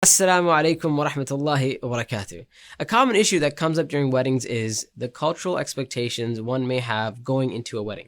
Assalamu alaikum wa rahmatullahi wa barakatuh. A common issue that comes up during weddings is the cultural expectations one may have going into a wedding.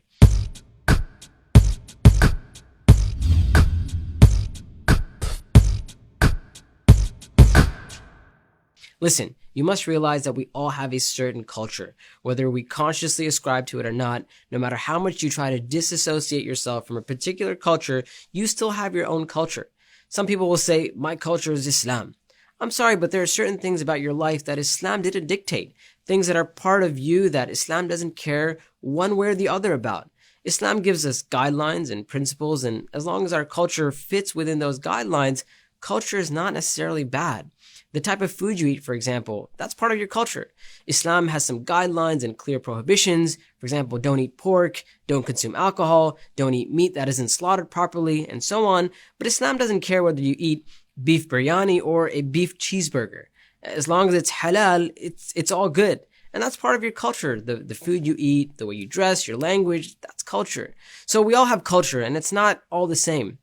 Listen, you must realize that we all have a certain culture, whether we consciously ascribe to it or not. No matter how much you try to disassociate yourself from a particular culture, you still have your own culture. Some people will say, my culture is Islam. I'm sorry, but there are certain things about your life that Islam didn't dictate. Things that are part of you that Islam doesn't care one way or the other about. Islam gives us guidelines and principles, and as long as our culture fits within those guidelines, culture is not necessarily bad. The type of food you eat, for example, that's part of your culture. Islam has some guidelines and clear prohibitions. For example, don't eat pork, don't consume alcohol, don't eat meat that isn't slaughtered properly, and so on. But Islam doesn't care whether you eat beef biryani or a beef cheeseburger. As long as it's halal, it's all good. And that's part of your culture. The food you eat, the way you dress, your language, that's culture. So we all have culture, and it's not all the same.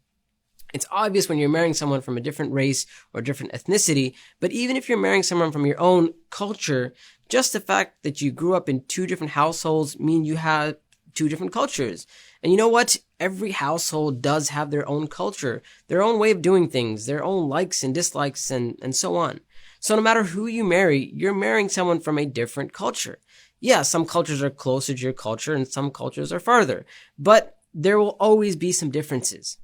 It's obvious when you're marrying someone from a different race or different ethnicity, but even if you're marrying someone from your own culture, just the fact that you grew up in two different households mean you have two different cultures. And you know what? Every household does have their own culture, their own way of doing things, their own likes and dislikes, and so on. So no matter who you marry, you're marrying someone from a different culture. Yeah, some cultures are closer to your culture and some cultures are farther, but there will always be some differences.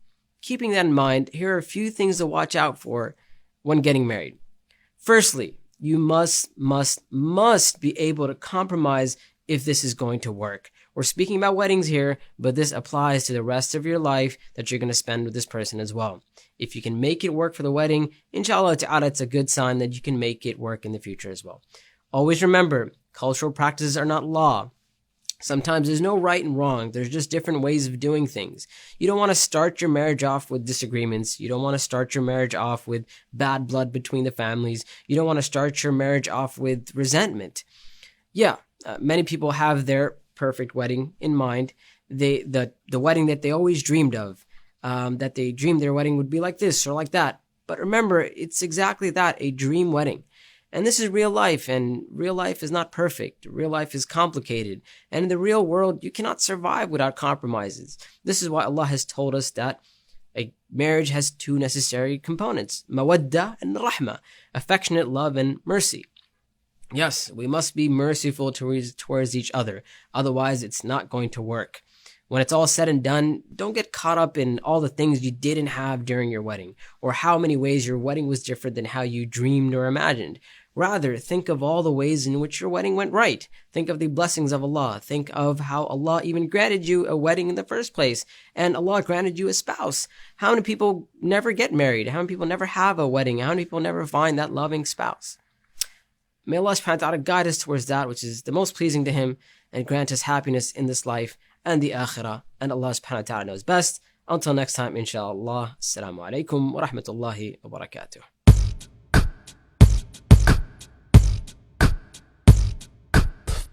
Keeping that in mind, here are a few things to watch out for when getting married. Firstly, you must be able to compromise if this is going to work. We're speaking about weddings here, but this applies to the rest of your life that you're going to spend with this person as well. If you can make it work for the wedding, inshallah ta'ala, it's a good sign that you can make it work in the future as well. Always remember, cultural practices are not law. Sometimes there's no right and wrong. There's just different ways of doing things. You don't want to start your marriage off with disagreements. You don't want to start your marriage off with bad blood between the families. You don't want to start your marriage off with resentment. Yeah, many people have their perfect wedding in mind. The wedding that they always dreamed of, that they dreamed their wedding would be like this or like that. But remember, it's exactly that, a dream wedding. And this is real life, and real life is not perfect. Real life is complicated. And in the real world, you cannot survive without compromises. This is why Allah has told us that a marriage has two necessary components, mawadda and rahma, affectionate love and mercy. Yes, we must be merciful towards each other. Otherwise, it's not going to work. When it's all said and done, don't get caught up in all the things you didn't have during your wedding, or how many ways your wedding was different than how you dreamed or imagined. Rather, think of all the ways in which your wedding went right. Think of the blessings of Allah. Think of how Allah even granted you a wedding in the first place, and Allah granted you a spouse. How many people never get married? How many people never have a wedding? How many people never find that loving spouse? May Allah subhanahu wa ta'ala guide us towards that which is the most pleasing to Him and grant us happiness in this life and the akhirah. And Allah subhanahu wa ta'ala knows best. Until next time, inshallah. Assalamu alaikum wa rahmatullahi wa barakatuh.